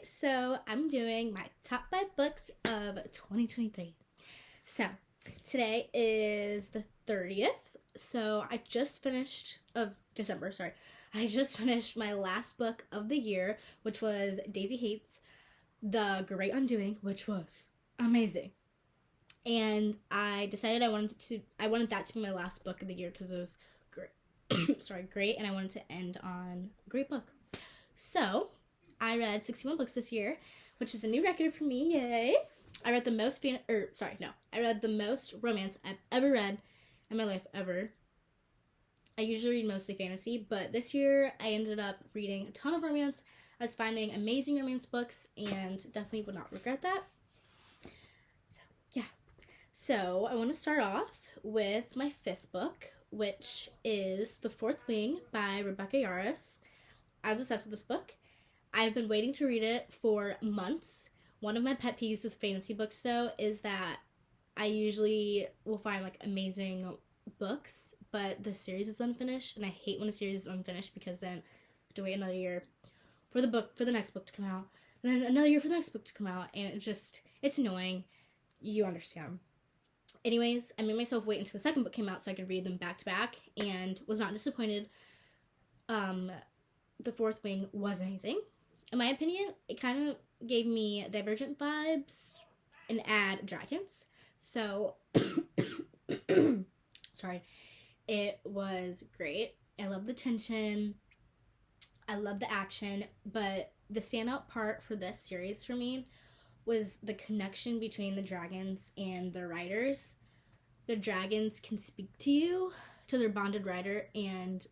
so I'm doing my top 5 books of 2023. So today is the 30th. So I just finished my last book of the year, which was Daisy Hates The Great Undoing, which was amazing. And I decided I wanted that to be my last book of the year because it was great, and I wanted to end on a great book. So I read 61 books this year, which is a new record for me. Yay! I read the most romance I've ever read in my life ever. I usually read mostly fantasy, but this year I ended up reading a ton of romance. I was finding amazing romance books and definitely would not regret that. So I want to start off with my 5th book, which is The Fourth Wing by Rebecca Yarros. I was obsessed with this book. I've been waiting to read it for months. One of my pet peeves with fantasy books, though, is that I usually will find amazing books, but the series is unfinished, and I hate when a series is unfinished because then I have to wait another year for the next book to come out, and then another year for the next book to come out, and it's annoying. You understand. Anyways, I made myself wait until the second book came out so I could read them back to back, and was not disappointed. The Fourth Wing was amazing. In my opinion, it kind of gave me Divergent vibes and add dragons. So, sorry. It was great. I love the tension. I love the action. But the standout part for this series for me was the connection between the dragons and the writers. The dragons can speak to you, to their bonded writer, and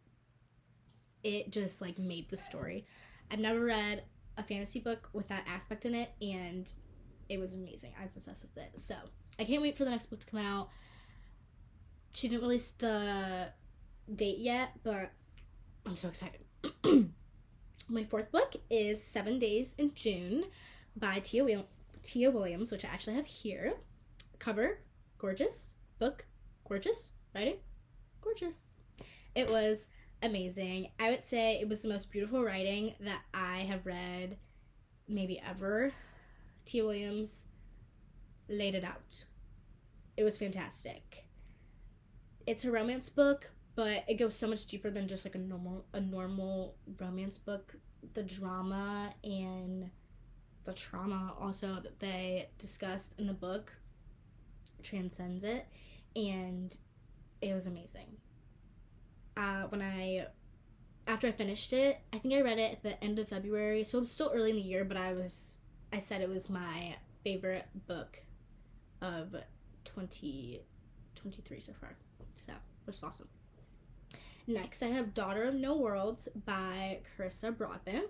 it just made the story. I've never read a fantasy book with that aspect in it, and it was amazing. I was obsessed with it. So I can't wait for the next book to come out. She didn't release the date yet, but I'm so excited. My 4th book is 7 Days in June by Tia Williams, which I actually have here. Cover, gorgeous. Book, gorgeous. Writing, gorgeous. It was amazing. I would say it was the most beautiful writing that I have read maybe ever. Tia Williams laid it out. It was fantastic. It's a romance book, but it goes so much deeper than just a normal romance book. The drama and the trauma also that they discussed in the book transcends it, and it was amazing. After I finished it, I think I read it at the end of February, so it was still early in the year, but I said it was my favorite book of 2023 so far, so which is awesome. Next, I have Daughter of No Worlds by Carissa Broadbent.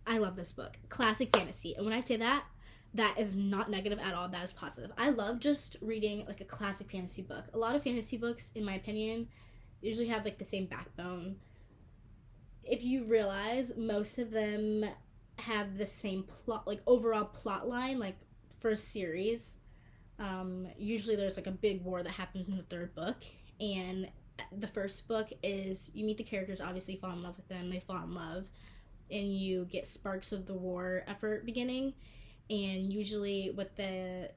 I love this book. Classic fantasy. And when I say that is not negative at all. That is positive. I love just reading a classic fantasy book. A lot of fantasy books, in my opinion, usually have the same backbone. If you realize, most of them have the same plot, overall plot line, for a series. Usually there's a big war that happens in the 3rd book, and the first book is you meet the characters, obviously fall in love with them, they fall in love, and you get sparks of the war effort beginning. And usually what the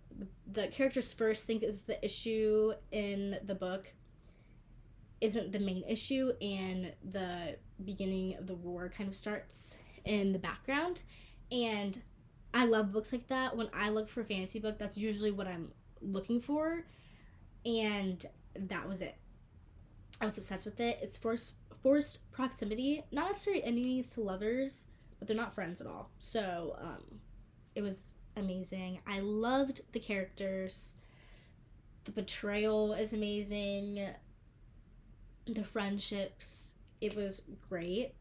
characters first think is the issue in the book isn't the main issue, and the beginning of the war kind of starts in the background. And I love books like that. When I look for a fantasy book, that's usually what I'm looking for, and that was it. I was obsessed with it. It's forced proximity, not necessarily enemies to lovers, but they're not friends at all. So it was amazing. I loved the characters. The betrayal is amazing. The friendships, it was great.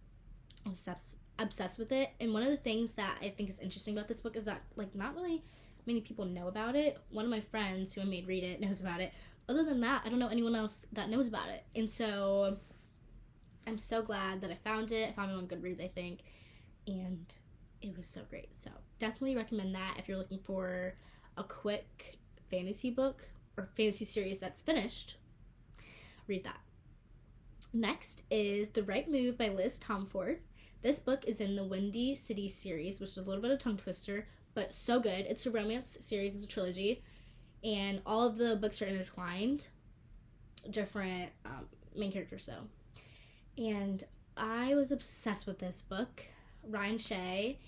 I was obsessed with it. And one of the things that I think is interesting about this book is that not really many people know about it. One of my friends who I made read it knows about it. Other than that, I don't know anyone else that knows about it. And so I'm so glad that I found it. I found it on Goodreads, I think. And it was so great. So definitely recommend that if you're looking for a quick fantasy book or fantasy series that's finished. Read that. Next is The Right Move by Tomforde. This book is in the Windy City series, which is a little bit of tongue twister, but so good. It's a romance series, it's a trilogy, and all of the books are intertwined. Different main characters, though. And I was obsessed with this book. Ryan Shea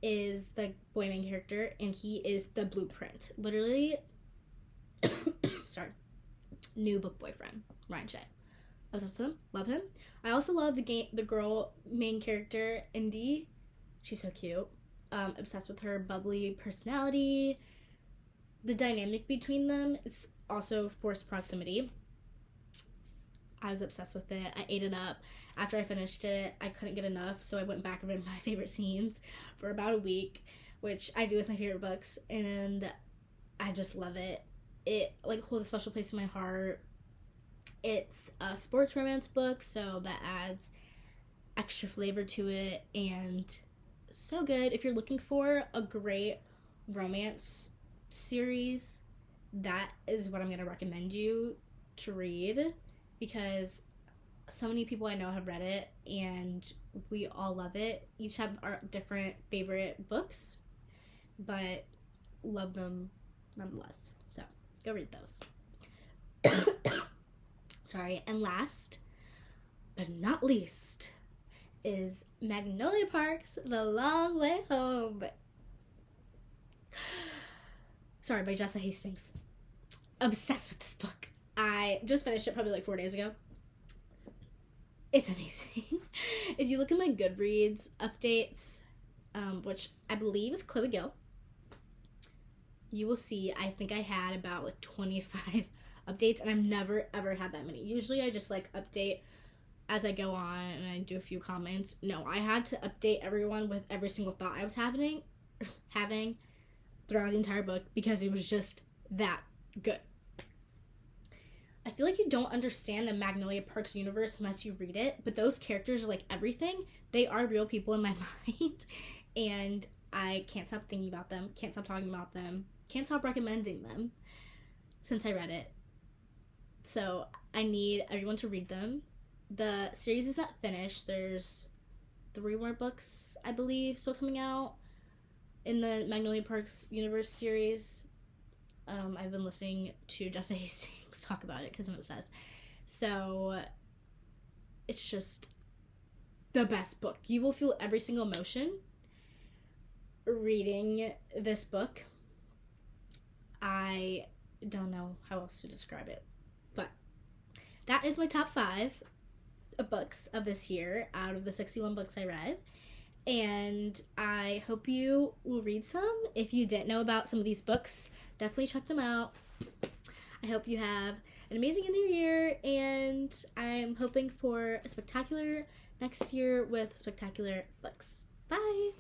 is the boy main character, and he is the blueprint. Literally, sorry, new book boyfriend, Ryan Shea. Obsessed with him, love him. I also love the girl main character, Indy. She's so cute. Obsessed with her bubbly personality. The dynamic between them, it's also forced proximity. I was obsessed with it. I ate it up. After I finished it, I couldn't get enough, so I went back and read my favorite scenes for about a week, which I do with my favorite books, and I just love it. It holds a special place in my heart. It's a sports romance book, so that adds extra flavor to it, and so good. If you're looking for a great romance series, that is what I'm going to recommend you to read, because so many people I know have read it, and we all love it. Each have our different favorite books, but love them nonetheless. So, go read those. Sorry. And last, but not least, is Magnolia Park's The Long Way Home. Sorry, by Jessa Hastings. Obsessed with this book. I just finished it probably 4 days ago. It's amazing. If you look at my Goodreads updates, which I believe is Chloe Gill, you will see I think I had about 25 updates, and I've never ever had that many. Usually I just update as I go on and I do a few comments. No, I had to update everyone with every single thought I was having throughout the entire book, because it was just that good. I feel like you don't understand the Magnolia Parks universe unless you read it, but those characters are everything. They are real people in my mind, and I can't stop thinking about them, can't stop talking about them, can't stop recommending them since I read it. So I need everyone to read them. The series is not finished. There's 3 more books, I believe, still coming out in the Magnolia Parks universe series. I've been listening to Jessa Hastings talk about it because I'm obsessed. So it's just the best book. You will feel every single emotion reading this book. I don't know how else to describe it. But that is my top 5 books of this year out of the 61 books I read. And I hope you will read some. If you didn't know about some of these books, definitely check them out. I hope you have an amazing end of your year, and I'm hoping for a spectacular next year with spectacular books. Bye!